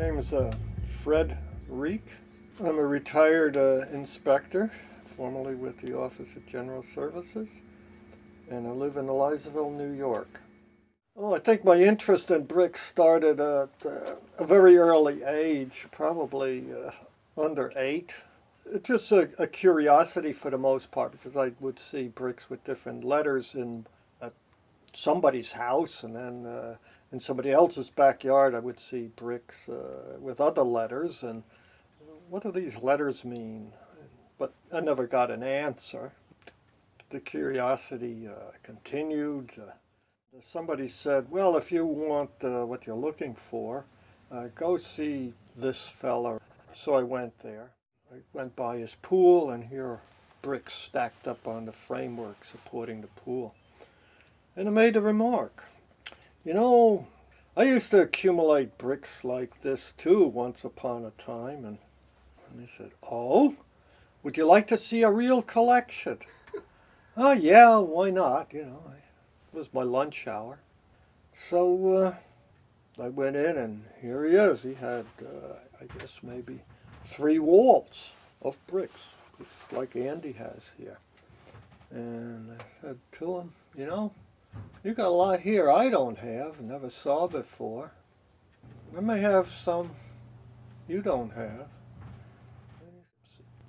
name is Fred Reek. I'm a retired inspector, formerly with the Office of General Services, and I live in Elizaville, New York. Oh, I think my interest in bricks started at a very early age, probably under 8. It's just a curiosity for the most part, because I would see bricks with different letters in somebody's house, and then in somebody else's backyard I would see bricks with other letters, and what do these letters mean? But I never got an answer. The curiosity continued. Somebody said, well, if you want what you're looking for, go see this fella. So I went there. I went by his pool, and here are bricks stacked up on the framework supporting the pool. And I made a remark. You know, I used to accumulate bricks like this too once upon a time. And he said, oh, would you like to see a real collection? Oh, yeah, why not? You know, it was my lunch hour. So I went in, and here he is. He had, I guess, maybe 3 walls of bricks, like Andy has here. And I said to him, you know, you got a lot here I don't have, never saw before. I may have some you don't have.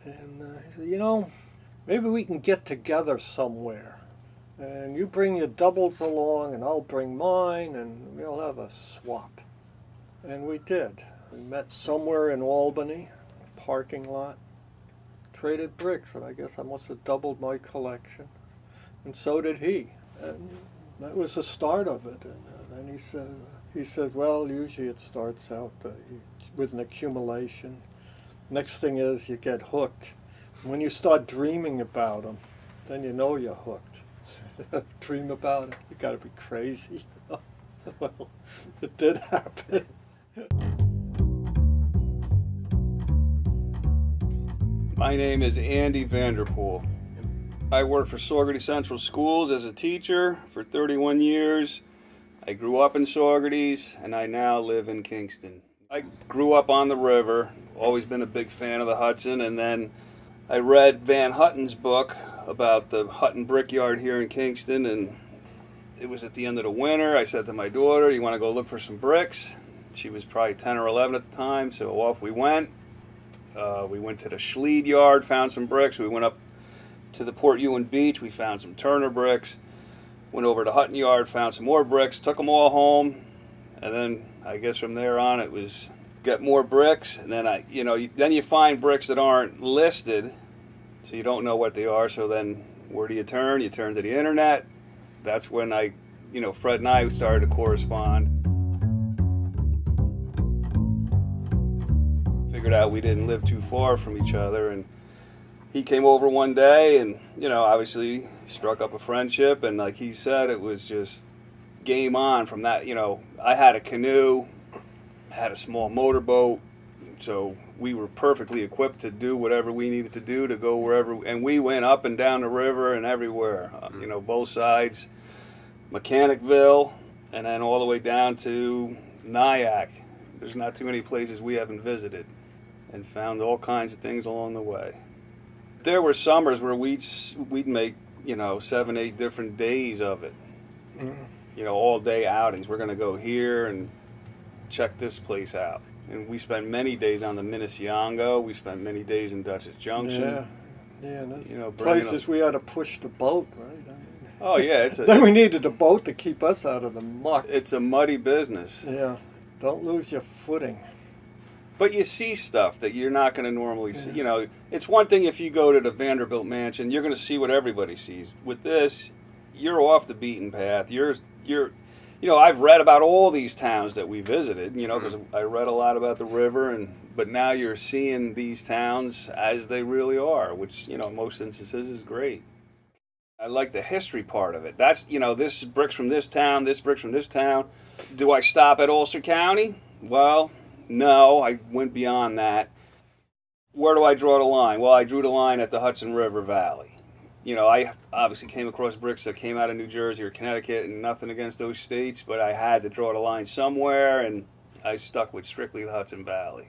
And he said, you know, maybe we can get together somewhere. And you bring your doubles along, and I'll bring mine, and we'll have a swap. And we did. We met somewhere in Albany, parking lot, traded bricks, and I guess I must have doubled my collection. And so did he. And that was the start of it. And then he said, well, usually it starts out with an accumulation. Next thing is you get hooked. When you start dreaming about them, then you know you're hooked. Dream about it, you gotta be crazy. Well, it did happen. My name is Andy Vanderpool. I worked for Saugerty Central Schools as a teacher for 31 years. I grew up in Saugerties, and I now live in Kingston. I grew up on the river, always been a big fan of the Hudson, and then I read Van Hutten's book about the Hutton Brickyard here in Kingston, and it was at the end of the winter. I said to my daughter, you want to go look for some bricks? She was probably 10 or 11 at the time, so off we went. We went to the Schleed yard, found some bricks. We went up to the Port Ewan beach, we found some Turner bricks. Went over to Hutton yard, found some more bricks, took them all home, and then I guess from there on it was get more bricks, and then then you find bricks that aren't listed, so you don't know what they are. So then where do you turn? You turn to the internet. That's when Fred and I started to correspond. Figured out we didn't live too far from each other, and he came over one day, and obviously struck up a friendship, and like he said, it was just game on from that. I had a canoe, had a small motorboat, so we were perfectly equipped to do whatever we needed to do to go wherever, and we went up and down the river and everywhere, both sides, Mechanicville, and then all the way down to Nyack. There's not too many places we haven't visited, and found all kinds of things along the way. There were summers where we'd make 7, 8 different days of it, all day outings. We're going to go here and check this place out. And we spent many days on the Minnesiongo. We spent many days in Dutchess Junction. Yeah, places we had to push the boat, right? Oh yeah, then we needed a boat to keep us out of the muck. It's a muddy business. Yeah, don't lose your footing. But you see stuff that you're not going to normally see. It's one thing if you go to the Vanderbilt Mansion, you're going to see what everybody sees. With this, you're off the beaten path. I've read about all these towns that we visited, because I read a lot about the river, but now you're seeing these towns as they really are, which, in most instances is great. I like the history part of it. That's, this bricks from this town, this bricks from this town. Do I stop at Ulster County? Well, no, I went beyond that. Where do I draw the line? Well, I drew the line at the Hudson River Valley. I obviously came across bricks that came out of New Jersey or Connecticut, and nothing against those states, but I had to draw the line somewhere, and I stuck with strictly the Hudson Valley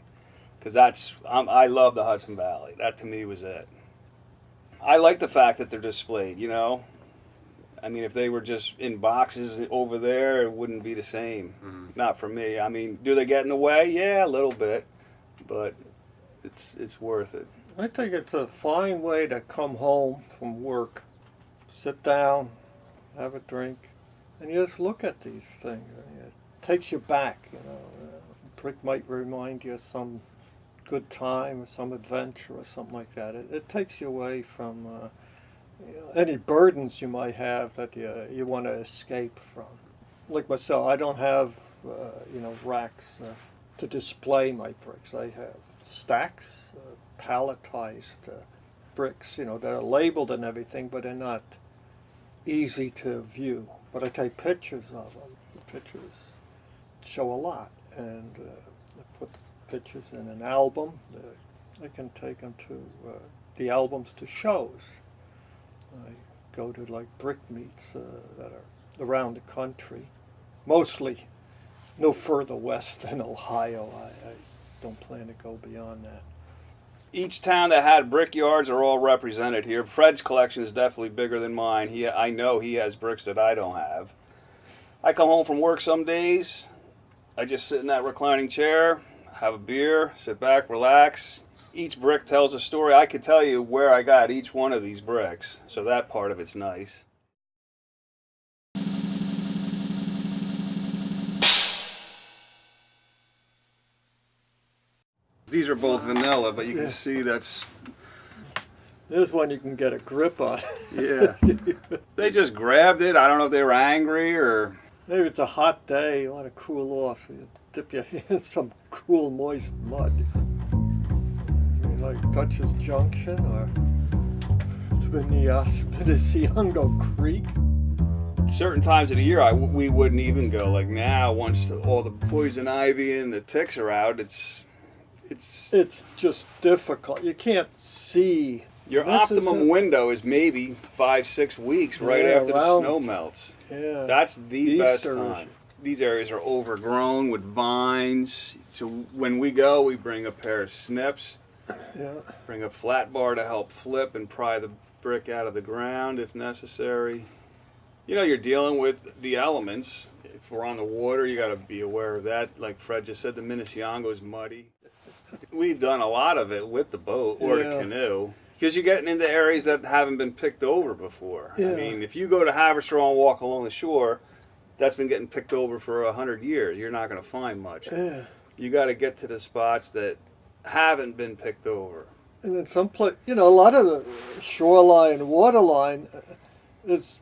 because I love the Hudson Valley. That to me was it. I like the fact that they're displayed, you know. I mean, if they were just in boxes over there, it wouldn't be the same. Mm-hmm. Not for me. I mean, do they get in the way? Yeah, a little bit, but it's worth it. I think it's a fine way to come home from work, sit down, have a drink, and you just look at these things. It takes you back, you know. A brick might remind you of some good time or some adventure or something like that. It takes you away from any burdens you might have that you want to escape from. Like myself, I don't have racks to display my bricks. I have stacks, palletized bricks, that are labeled and everything, but they're not easy to view. But I take pictures of them. The pictures show a lot, and I put the pictures in an album. I can take them to the albums to shows. I go to like brick meets that are around the country, mostly no further west than Ohio. I don't plan to go beyond that. Each town that had brickyards are all represented here. Fred's collection is definitely bigger than mine. I know he has bricks that I don't have. I come home from work some days. I just sit in that reclining chair, have a beer, sit back, relax. Each brick tells a story. I could tell you where I got each one of these bricks, so that part of it's nice. These are both vanilla, but you can see that's... There's one you can get a grip on. Yeah. They just grabbed it. I don't know if they were angry or... Maybe it's a hot day, you want to cool off, so you dip your hand in some cool, moist mud. Like Dutchess Junction or Spinisiango Creek. Certain times of the year we wouldn't even go. Like now, once all the poison ivy and the ticks are out, it's just difficult. You can't see. Your optimum window is maybe 5-6 weeks right after the snow melts. Yeah, that's the best time. These areas are overgrown with vines. So when we go, we bring a pair of snips. Yeah. Bring a flat bar to help flip and pry the brick out of the ground if necessary. You're dealing with the elements. If we're on the water, you got to be aware of that. Like Fred just said, the Minnesiongo is muddy. We've done a lot of it with the boat or the canoe because you're getting into areas that haven't been picked over before. Yeah. I mean, if you go to Haverstraw and walk along the shore, that's been getting picked over for 100 years. You're not going to find much. Yeah. You got to get to the spots that haven't been picked over. And in some place, a lot of the shoreline, waterline is,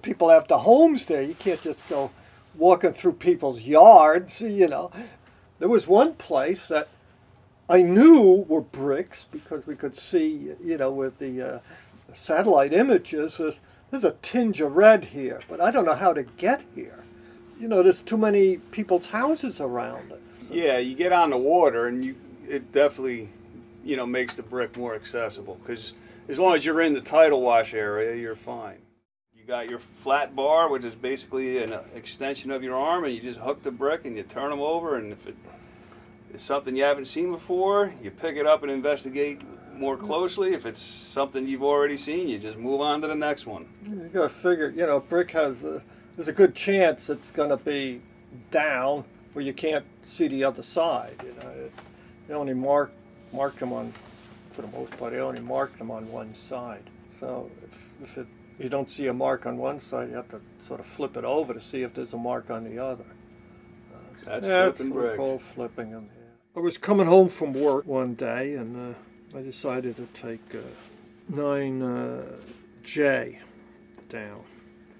people have the homes there. You can't just go walking through people's yards, There was one place that I knew were bricks because we could see, with the satellite images, there's a tinge of red here, but I don't know how to get here. There's too many people's houses around it. So. Yeah, you get on the water and it definitely, makes the brick more accessible because as long as you're in the tidal wash area, you're fine. You got your flat bar, which is basically an extension of your arm, and you just hook the brick and you turn them over, and if it's something you haven't seen before, you pick it up and investigate more closely. If it's something you've already seen, you just move on to the next one. You got to figure, brick there's a good chance it's going to be down where you can't see the other side. They only mark them on, for the most part, they only mark them on one side. So if you don't see a mark on one side, you have to sort of flip it over to see if there's a mark on the other. That's flipping bricks. We call flipping them. Yeah. I was coming home from work one day, and I decided to take 9J down.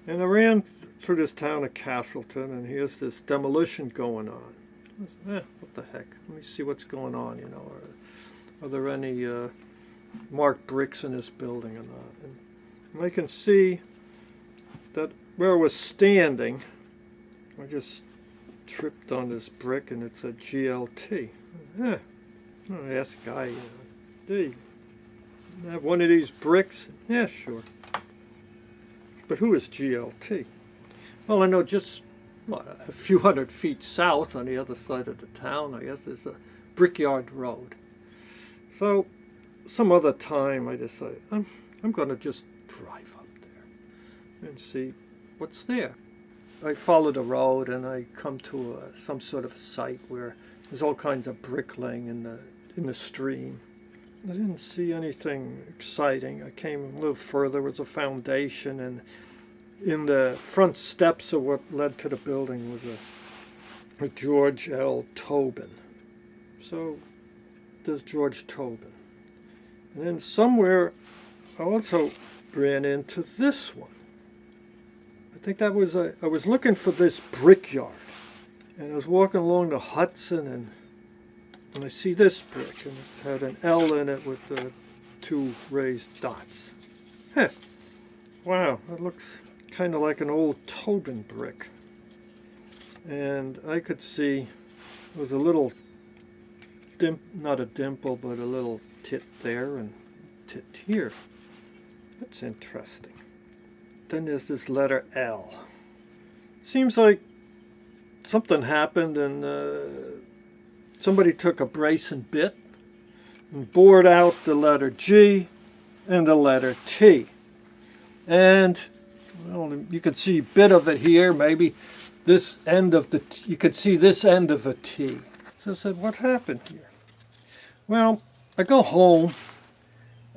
And I ran through this town of Castleton, and here's this demolition going on. I said, what the heck? Let me see what's going on, Are there any marked bricks in this building or not? And I can see that where I was standing, I just tripped on this brick, and it's a GLT. I asked the guy, do you have one of these bricks? Yeah, sure. But who is GLT? Well, I know just a few hundred feet south on the other side of the town, I guess, is a Brickyard Road. So some other time I decided I'm going to just drive up there and see what's there. I follow the road and I come to some sort of site where there's all kinds of bricklaying in the stream. I didn't see anything exciting. I came a little further, there was a foundation, and in the front steps of what led to the building was a George L. Tobin. So there's George Tobin. And then somewhere I also ran into this one. I think that was, I was looking for this brickyard. And I was walking along the Hudson and I see this brick, and it had an L in it with two raised dots. Heh. Wow, that looks kind of like an old Tobin brick. And I could see there was a little not a dimple, but a little tit there and tit here. That's interesting. Then there's this letter L. Seems like something happened and somebody took a brace and bit and bored out the letter G and the letter T. And well, you can see a bit of it here, maybe this end of the you could see this end of a T. So I said, what happened here? Well, I go home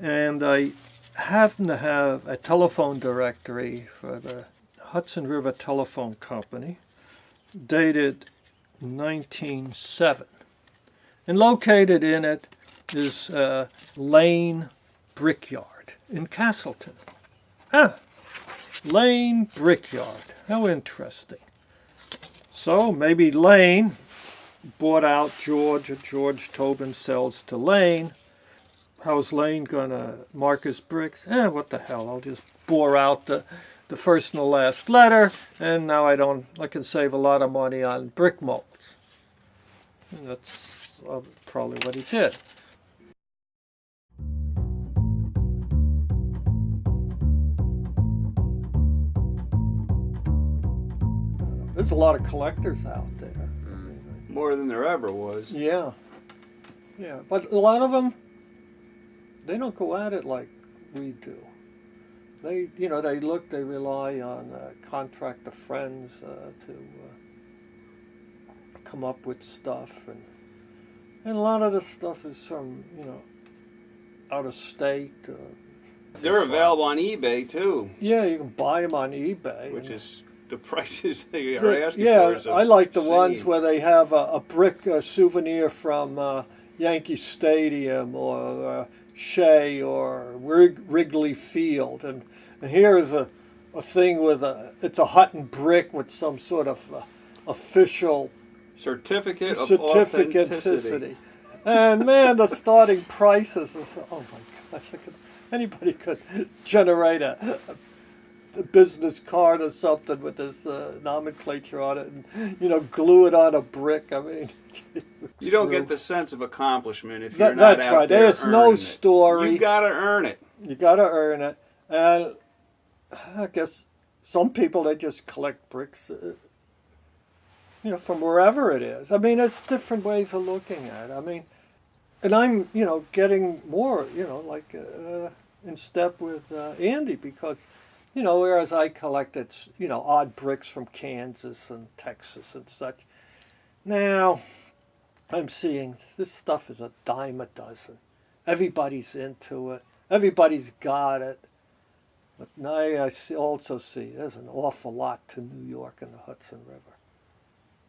and I happen to have a telephone directory for the Hudson River Telephone Company dated 1907. And located in it is Lane Brickyard in Castleton. Lane Brickyard. How interesting. So maybe Lane bought out George, or George Tobin sells to Lane. How's Lane gonna mark his bricks? What the hell, I'll just bore out the first and the last letter, and now I can save a lot of money on brick molds. And that's probably what he did. There's a lot of collectors out there. More than there ever was. Yeah. But a lot of them, they don't go at it like we do. They rely on contractor friends to come up with stuff, and a lot of the stuff is from out of state. They're available on eBay too. Yeah, you can buy them on eBay, which is the prices they are asking for. Yeah, I like the ones where they have a brick souvenir from Yankee Stadium or Shea or Wrigley Field, and here is a thing with it's a Hutton brick with some sort of official certificate of authenticity. And man, the starting prices is, oh my gosh, anybody could generate a business card or something with this nomenclature on it and glue it on a brick. I mean, you don't get the sense of accomplishment if you're not that's out right. there. There's no story. You got to earn it. You got to earn it. And I guess some people, they just collect bricks from wherever it is. I mean, it's different ways of looking at it. I mean, and I'm getting more like in step with Andy, because whereas I collected odd bricks from Kansas and Texas and such, now I'm seeing this stuff is a dime a dozen. Everybody's into it. Everybody's got it. But now I also see there's an awful lot to New York and the Hudson River.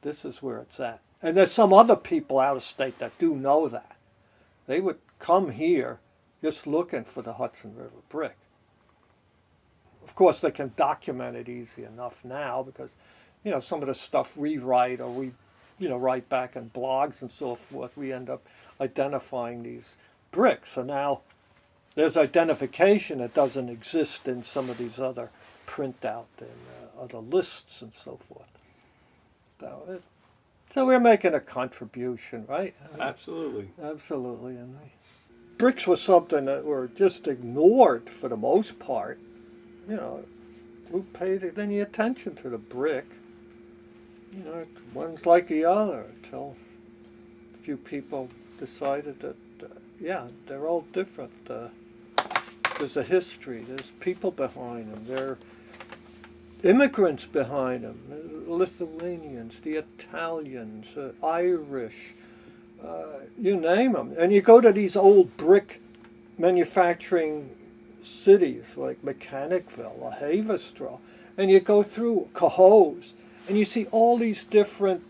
This is where it's at. And there's some other people out of state that do know that. They would come here just looking for the Hudson River brick. Of course, they can document it easy enough now because, some of the stuff we write or we, write back in blogs and so forth, we end up identifying these bricks. So now there's identification that doesn't exist in some of these other printout and other lists and so forth. So we're making a contribution, right? Absolutely. Absolutely. And bricks was something that were just ignored for the most part. Who paid any attention to the brick? you know, one's like the other until a few people decided that, yeah, they're all different. There's a history, there's people behind them, there are immigrants behind them, Lithuanians, the Italians, Irish, you name them. And you go to these old brick manufacturing cities like Mechanicville or Haverstraw, and you go through Cohoes, and you see all these different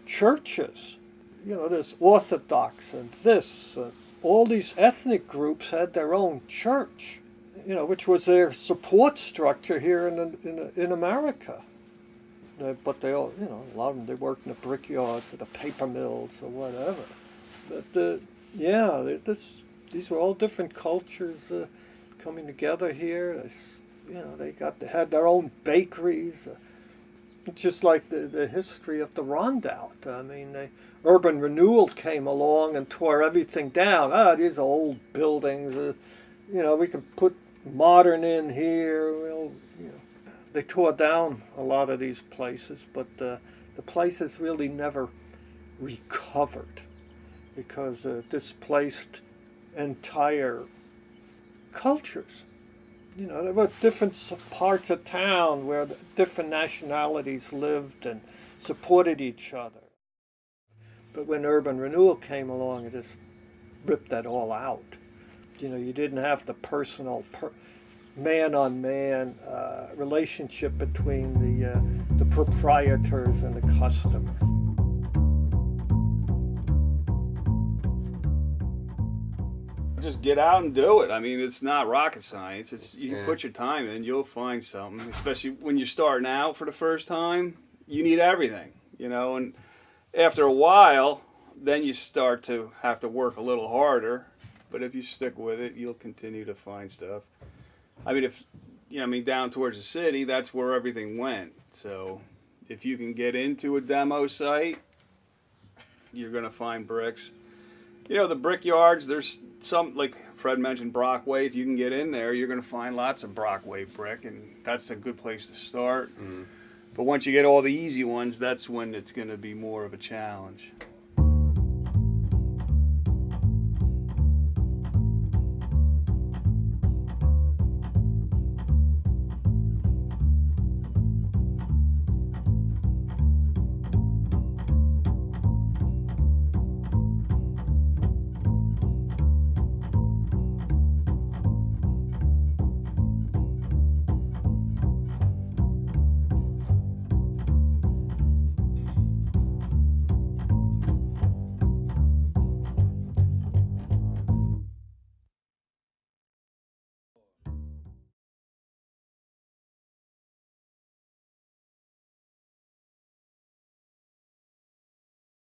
churches. You know, there's Orthodox and this. All these ethnic groups had their own church, you know, which was their support structure here in America. But they all, you know, a lot of them, they worked in the brickyards or the paper mills or whatever. But yeah, these were all different cultures coming together here. You know, they had their own bakeries. It's just like the history of the Rondout. I mean, urban renewal came along and tore everything down. These are old buildings. You know, we can put modern in here. Well, you know, they tore down a lot of these places, but the places really never recovered because displaced entire cultures. You know, there were different parts of town where different nationalities lived and supported each other. But when urban renewal came along, it just ripped that all out. You know, you didn't have the personal, man-on-man relationship between the proprietors and the customer. Just get out and do it. I mean, it's not rocket science. You can put your time in, you'll find something. Especially when you're starting out for the first time, you need everything, you know. And after a while, then you start to have to work a little harder. But if you stick with it, you'll continue to find stuff. I mean, down towards the city, that's where everything went. So if you can get into a demo site, you're going to find bricks. You know, the brickyards, there's some, like Fred mentioned, Brockway. If you can get in there, you're going to find lots of Brockway brick, and that's a good place to start. But once you get all the easy ones, that's when it's going to be more of a challenge.